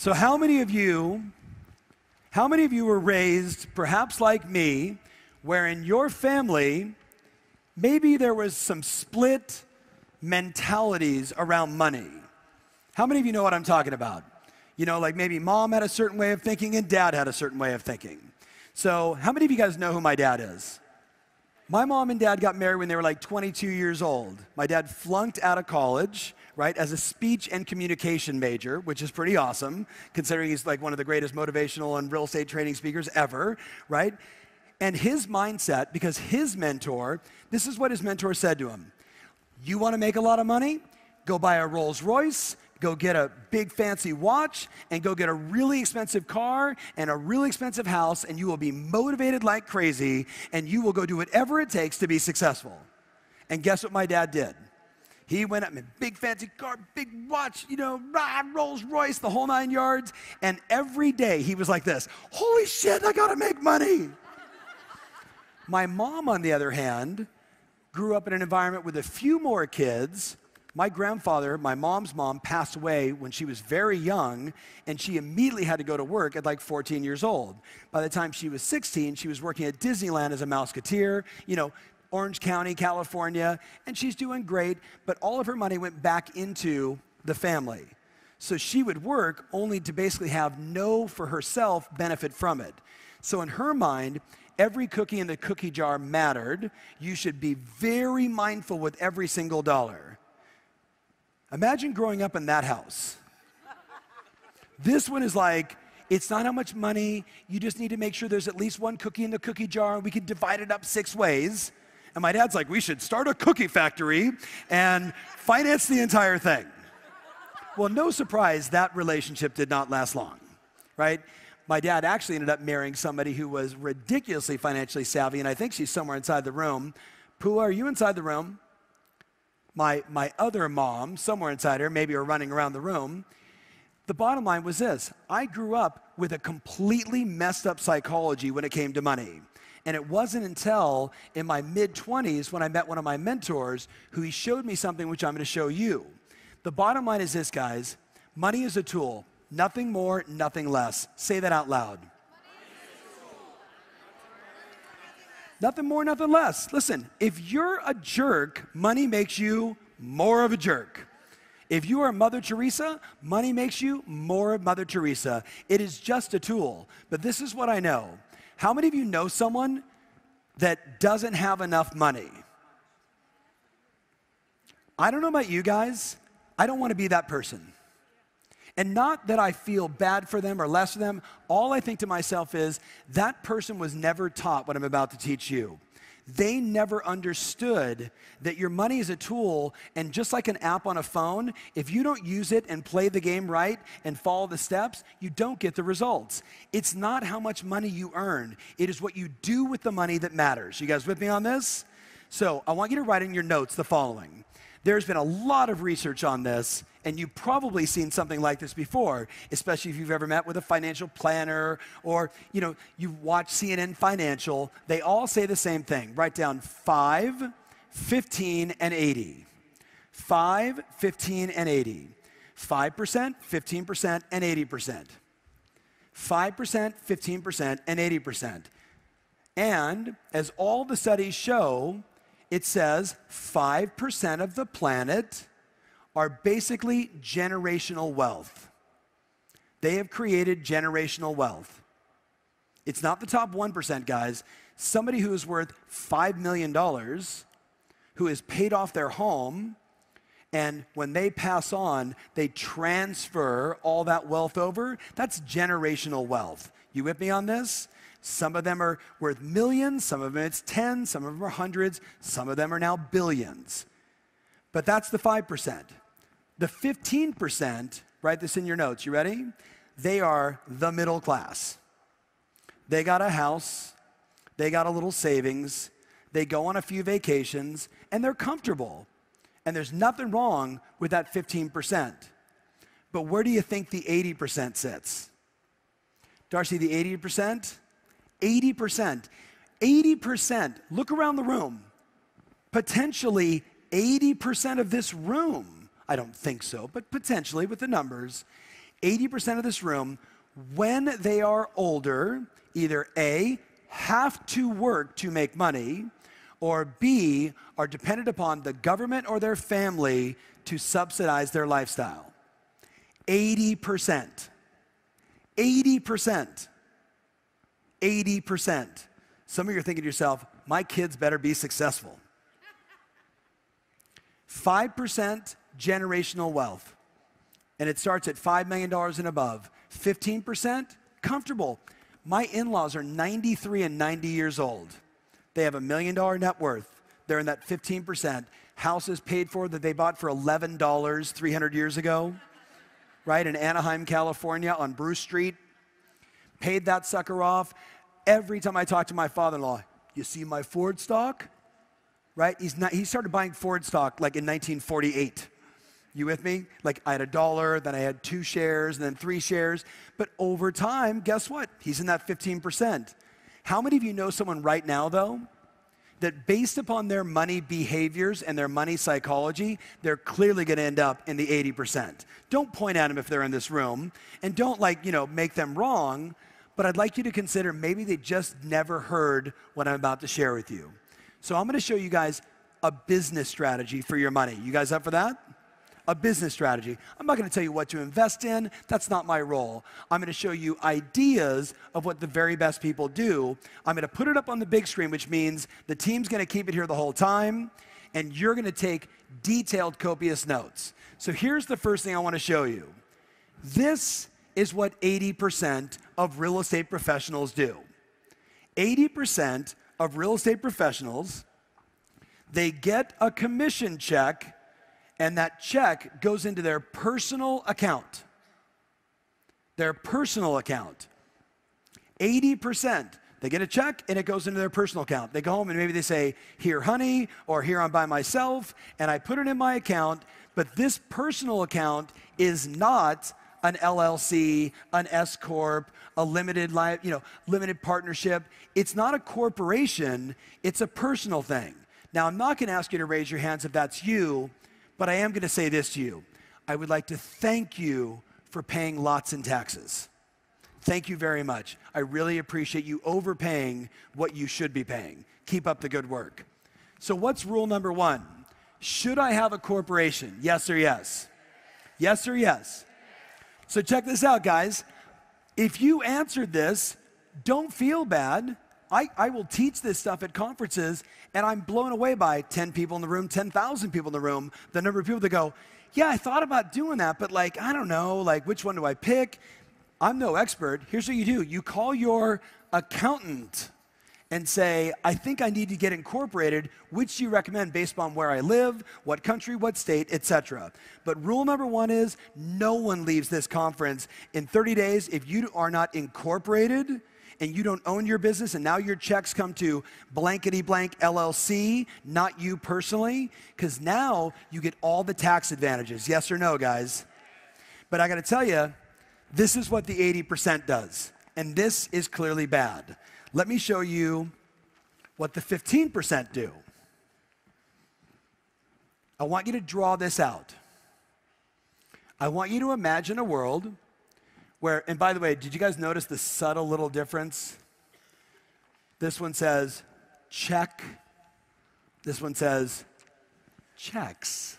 So how many of you were raised, perhaps like me, where in your family, maybe there was some split mentalities around money? How many of you know what I'm talking about? You know, like maybe mom had a certain way of thinking and dad had a certain way of thinking. So how many of you guys know who my dad is? My mom and dad got married when they were like 22 years old. My dad flunked out of college, right, as a speech and communication major, which is pretty awesome, considering he's like one of the greatest motivational and real estate training speakers ever, right? And his mindset, because his mentor, this is what his mentor said to him. You want to make a lot of money? Go buy a Rolls Royce, go get a big fancy watch, and go get a really expensive car and a really expensive house, and you will be motivated like crazy, and you will go do whatever it takes to be successful. And guess what my dad did? He went up in a big fancy car, big watch, you know, Rolls Royce, the whole 9 yards, and every day he was like this, holy shit, I gotta make money. My mom, on the other hand, grew up in an environment with a few more kids. My grandfather, my mom's mom, passed away when she was very young, and she immediately had to go to work at like 14 years old. By the time she was 16, she was working at Disneyland as a Mouseketeer, you know, Orange County, California, and she's doing great, but all of her money went back into the family. So she would work only to basically have no, for herself, benefit from it. So in her mind, every cookie in the cookie jar mattered. You should be very mindful with every single dollar. Imagine growing up in that house. This one is like, it's not how much money, you just need to make sure there's at least one cookie in the cookie jar, and we can divide it up 6 ways. And my dad's like, we should start a cookie factory and finance the entire thing. Well, no surprise, that relationship did not last long, right? My dad actually ended up marrying somebody who was ridiculously financially savvy, and I think she's somewhere inside the room. Pua, are you inside the room? My other mom, somewhere inside her, maybe are running around the room. The bottom line was this. I grew up with a completely messed up psychology when it came to money. And it wasn't until in my mid-20s when I met one of my mentors who he showed me something which I'm going to show you. The bottom line is this, guys. Money is a tool. Nothing more, nothing less. Say that out loud. Nothing more, nothing less. Listen, if you're a jerk, money makes you more of a jerk. If you are Mother Teresa, money makes you more of Mother Teresa. It is just a tool. But this is what I know. How many of you know someone that doesn't have enough money? I don't know about you guys. I don't want to be that person. And not that I feel bad for them or less for them. All I think to myself is, that person was never taught what I'm about to teach you. They never understood that your money is a tool, and just like an app on a phone, if you don't use it and play the game right and follow the steps, you don't get the results. It's not how much money you earn. It is what you do with the money that matters. You guys with me on this? So I want you to write in your notes the following. There's been a lot of research on this, and you've probably seen something like this before, especially if you've ever met with a financial planner or, you know, you've watched CNN Financial. They all say the same thing. Write down 5, 15, and 80. 5, 15, and 80. 5%, 15%, and 80%. 5%, 15%, and 80%. And as all the studies show, it says 5% of the planet are basically generational wealth. They have created generational wealth. It's not the top 1%, guys. Somebody who is worth $5 million, who has paid off their home, and when they pass on, they transfer all that wealth over. That's generational wealth. You with me on this? Some of them are worth millions, some of them it's 10, some of them are hundreds, some of them are now billions. But that's the 5%. The 15%, write this in your notes, you ready? They are the middle class. They got a house, they got a little savings, they go on a few vacations, and they're comfortable. And there's nothing wrong with that 15%. But where do you think the 80% sits? Darcy, the 80%? 80%. 80%. Look around the room. Potentially 80% of this room, I don't think so, but potentially with the numbers, 80% of this room, when they are older, either A, have to work to make money, or B, are dependent upon the government or their family to subsidize their lifestyle. 80%. 80%. 80%. Some of you are thinking to yourself, my kids better be successful. 5% generational wealth. And it starts at $5 million and above. 15%, comfortable. My in-laws are 93 and 90 years old. They have $1 million net worth. They're in that 15%. Houses paid for that they bought for $11 300 years ago, right? In Anaheim, California on Bruce Street. Paid that sucker off. Every time I talk to my father-in-law, you see my Ford stock? Right? He started buying Ford stock like in 1948. You with me? Like I had $1, then I had 2 shares, and then 3 shares. But over time, guess what? He's in that 15%. How many of you know someone right now, though, that based upon their money behaviors and their money psychology, they're clearly going to end up in the 80%? Don't point at them if they're in this room, and don't make them wrong, but I'd like you to consider maybe they just never heard what I'm about to share with you. So I'm going to show you guys a business strategy for your money. You guys up for that? A business strategy. I'm not going to tell you what to invest in. That's not my role. I'm going to show you ideas of what the very best people do. I'm going to put it up on the big screen, which means the team's going to keep it here the whole time, and you're going to take detailed, copious notes. So here's the first thing I want to show you. This is what 80% of real estate professionals do. 80% of real estate professionals, they get a commission check, and that check goes into their personal account. Their personal account. 80%. They get a check, and it goes into their personal account. They go home, and maybe they say, here, honey, or here, I'm by myself, and I put it in my account, but this personal account is not an LLC, an S-Corp, a limited partnership. It's not a corporation, it's a personal thing. Now, I'm not going to ask you to raise your hands if that's you, but I am going to say this to you. I would like to thank you for paying lots in taxes. Thank you very much. I really appreciate you overpaying what you should be paying. Keep up the good work. So what's rule number 1? Should I have a corporation? Yes or yes? Yes or yes? So check this out, guys. If you answered this, don't feel bad. I will teach this stuff at conferences, and I'm blown away by 10 people in the room, 10,000 people in the room, the number of people that go, yeah, I thought about doing that, but I don't know, which one do I pick? I'm no expert. Here's what you do. You call your accountant and say, I think I need to get incorporated. Which do you recommend based upon where I live, what country, what state, etc. But rule number 1 is no one leaves this conference in 30 days if you are not incorporated and you don't own your business, and now your checks come to blankety blank LLC, not you personally, because now you get all the tax advantages. Yes or no, guys? But I got to tell you, this is what the 80% does, and this is clearly bad. Let me show you what the 15% do. I want you to draw this out. I want you to imagine a world where, and by the way, did you guys notice the subtle little difference? This one says check. This one says checks.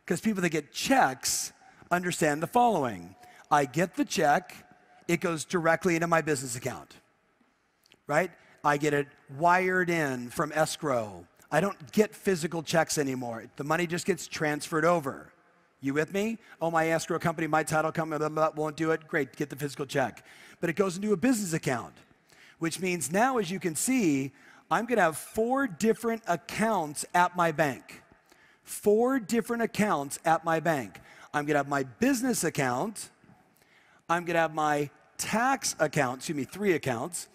Because people that get checks understand the following. I get the check, it goes directly into my business account, right? I get it wired in from escrow. I don't get physical checks anymore. The money just gets transferred over. You with me? Oh, my escrow company, my title company, blah, blah, blah, won't do it. Great, get the physical check. But it goes into a business account, which means now, as you can see, I'm going to have 4 different accounts at my bank. 4 different accounts at my bank. I'm going to have my business account. I'm going to have my tax account, 3 accounts.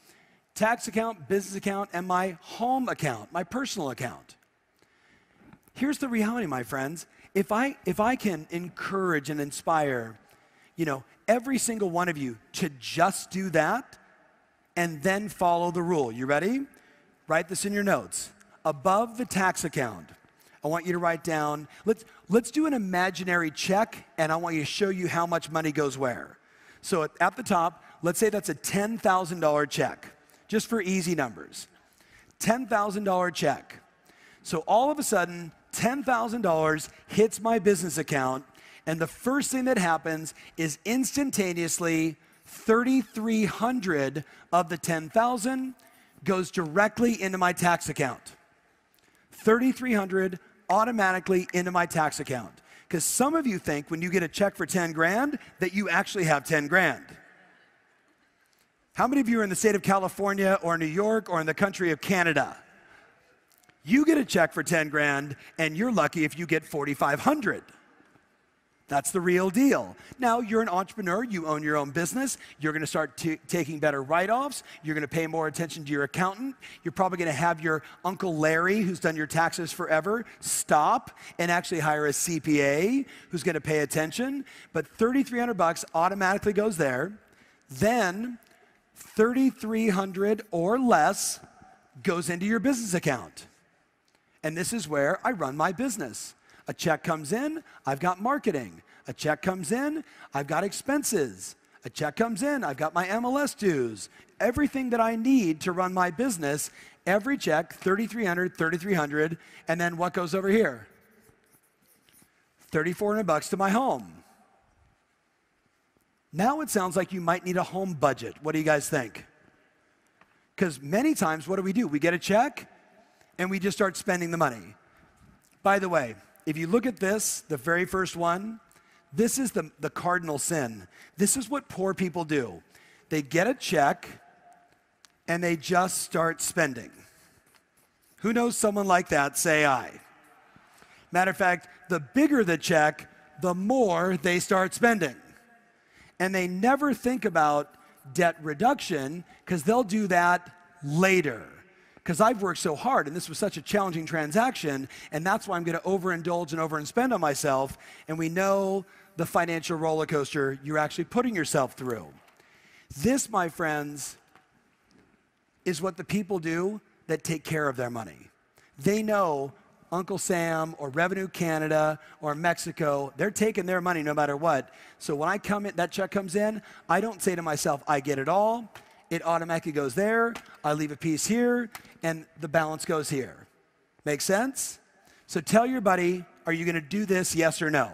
Tax account, business account, and my home account, my personal account. Here's the reality, my friends. If I can encourage and inspire, every single one of you to just do that and then follow the rule. You ready? Write this in your notes. Above the tax account, I want you to write down, let's do an imaginary check, and I want you to show you how much money goes where. So at the top, let's say that's a $10,000 check, just for easy numbers. $10,000 check. So all of a sudden, $10,000 hits my business account, and the first thing that happens is instantaneously 3,300 of the 10,000 goes directly into my tax account. 3,300 automatically into my tax account. Because some of you think when you get a check for 10 grand that you actually have 10 grand. How many of you are in the state of California or New York or in the country of Canada? You get a check for 10 grand and you're lucky if you get 4,500. That's the real deal. Now, you're an entrepreneur, you own your own business, you're gonna start taking better write-offs, you're gonna pay more attention to your accountant, you're probably gonna have your Uncle Larry, who's done your taxes forever, stop and actually hire a CPA who's gonna pay attention, but 3,300 bucks automatically goes there, then 3,300 or less goes into your business account. And this is where I run my business. A check comes in, I've got marketing. A check comes in, I've got expenses. A check comes in, I've got my MLS dues. Everything that I need to run my business, every check, 3,300, 3,300, and then what goes over here? 3,400 bucks to my home. Now it sounds like you might need a home budget. What do you guys think? Because many times, what do? We get a check, and we just start spending the money. By the way, if you look at this, the very first one, this is the cardinal sin. This is what poor people do. They get a check, and they just start spending. Who knows someone like that? Say aye. Matter of fact, the bigger the check, the more they start spending. And they never think about debt reduction, because they'll do that later. Because I've worked so hard, and this was such a challenging transaction, and that's why I'm going to overindulge and overspend on myself, and we know the financial roller coaster you're actually putting yourself through. This, my friends, is what the people do that take care of their money. They know Uncle Sam or Revenue Canada or Mexico, they're taking their money no matter what. So when I come in, that check comes in, I don't say to myself, I get it all. It automatically goes there, I leave a piece here, and the balance goes here. Make sense? So tell your buddy, are you gonna do this, yes or no?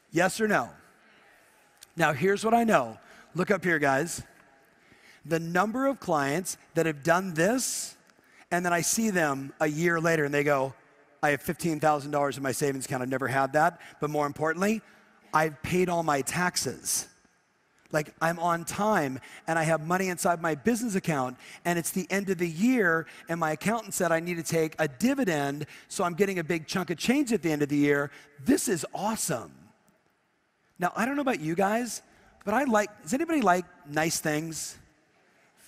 Yes or no? Now here's what I know. Look up here, guys. The number of clients that have done this, and then I see them a year later and they go, I have $15,000 in my savings account, I've never had that, but more importantly, I've paid all my taxes. Like, I'm on time, and I have money inside my business account, and it's the end of the year, and my accountant said I need to take a dividend, so I'm getting a big chunk of change at the end of the year. This is awesome. Now, I don't know about you guys, but does anybody like nice things?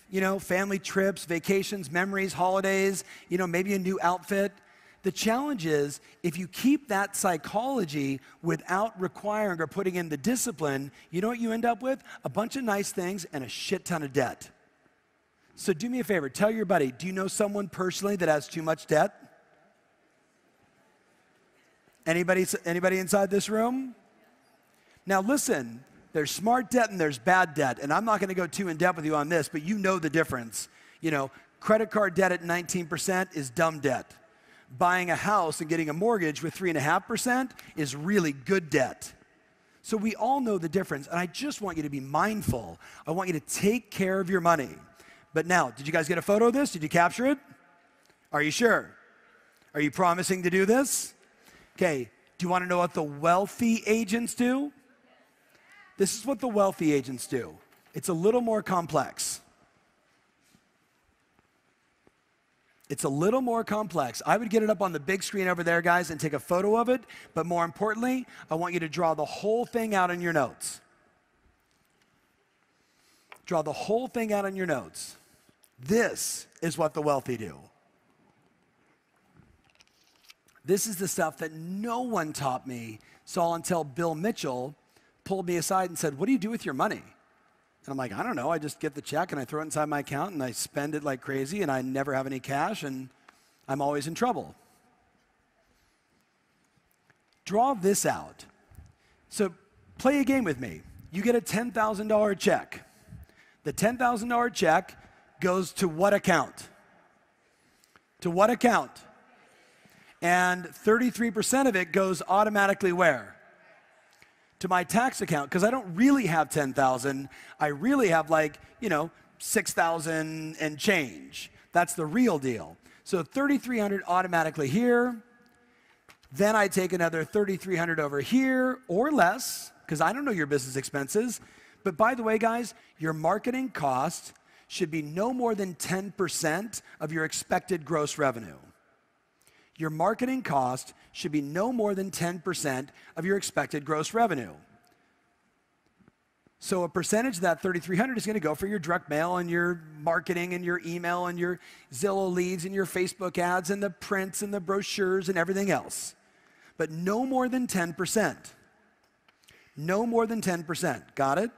You know, family trips, vacations, memories, holidays, you know, maybe a new outfit. The challenge is, if you keep that psychology without requiring or putting in the discipline, you know what you end up with? A bunch of nice things and a shit ton of debt. So do me a favor, tell your buddy, do you know someone personally that has too much debt? Anybody inside this room? Now listen, there's smart debt and there's bad debt, and I'm not gonna go too in depth with you on this, but you know the difference. You know, credit card debt at 19% is dumb debt. Buying a house and getting a mortgage with 3.5% is really good debt. So we all know the difference, and I just want you to be mindful. I want you to take care of your money. But now, did you guys get a photo of this? Did you capture it? Are you sure? Are you promising to do this? Okay, do you want to know what the wealthy agents do? This is what the wealthy agents do. It's a little more complex. It's a little more complex. I would get it up on the big screen over there, guys, and take a photo of it. But more importantly, I want you to draw the whole thing out in your notes. Draw the whole thing out in your notes. This is what the wealthy do. This is the stuff that no one taught me, saw until Bill Mitchell pulled me aside and said, what do you do with your money? And I'm like, I don't know, I just get the check and I throw it inside my account and I spend it like crazy and I never have any cash and I'm always in trouble. draw this out. So play a game with me. You get a $10,000 check. The $10,000 check goes to what account? To what account? And 33% of it goes automatically where? To my tax account, because I don't really have 10,000. I really have like, 6,000 and change. That's the real deal. So 3,300 automatically here. Then I take another 3,300 over here or less, because I don't know your business expenses. But by the way, guys, your marketing cost should be no more than 10% of your expected gross revenue. Your marketing cost should be no more than 10% of your expected gross revenue. So a percentage of that 3,300 is going to go for your direct mail and your marketing and your email and your Zillow leads and your Facebook ads and the prints and the brochures and everything else. But no more than 10%. No more than 10%. Got it?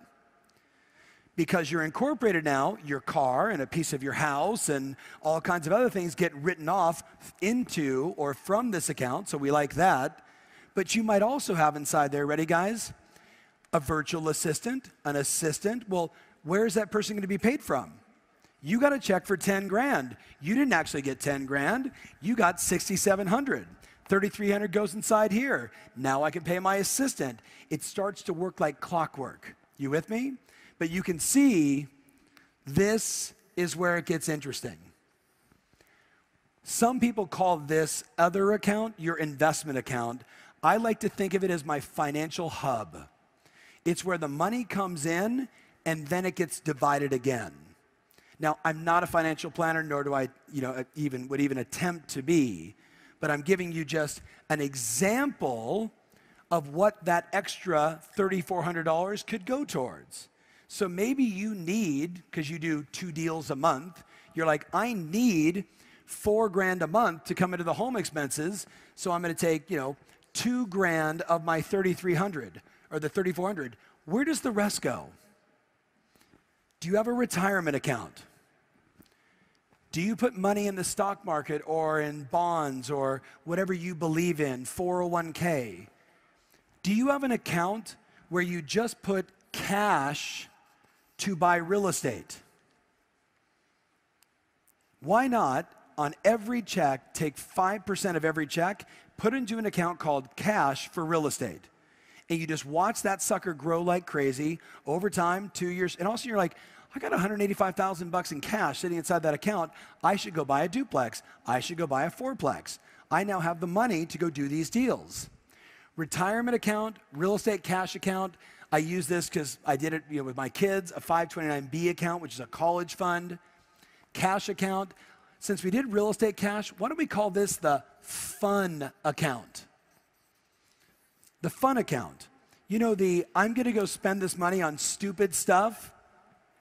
Because you're incorporated now, your car and a piece of your house and all kinds of other things get written off into or from this account, so we like that. But you might also have inside there, ready guys? A virtual assistant, an assistant. Well, where is that person going to be paid from? You got a check for 10 grand. You didn't actually get 10 grand. You got 6,700. 3,300 goes inside here. Now I can pay my assistant. It starts to work like clockwork. You with me? But you can see this is where it gets interesting. Some people call this other account your investment account. I like to think of it as my financial hub. It's where the money comes in and then it gets divided again. Now, I'm not a financial planner, nor do I would even attempt to be, but I'm giving you just an example of what that extra $3,400 could go towards. So maybe you need, because you do 2 deals a month, you're like, I need $4 grand a month to come into the home expenses, so I'm going to take, $2 grand of my 3,300 or the 3,400. Where does the rest go? Do you have a retirement account? Do you put money in the stock market or in bonds or whatever you believe in, 401k? Do you have an account where you just put cash to buy real estate? Why not, on every check, take 5% of every check, put it into an account called cash for real estate, and you just watch that sucker grow like crazy over time, 2 years, and also you're like, I got $185,000 in cash sitting inside that account. I should go buy a duplex. I should go buy a fourplex. I now have the money to go do these deals. Retirement account, real estate cash account. I use this because I did it with my kids, a 529B account, which is a college fund, cash account. Since we did real estate cash, why don't we call this the fun account? The fun account. I'm going to go spend this money on stupid stuff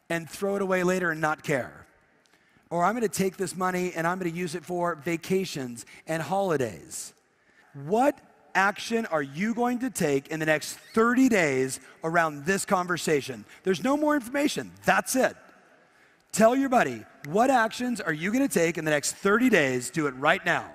and throw it away later and not care. Or I'm going to take this money and I'm going to use it for vacations and holidays. What action are you going to take in the next 30 days around this conversation? There's no more information. That's it. Tell your buddy, what actions are you going to take in the next 30 days? Do it right now.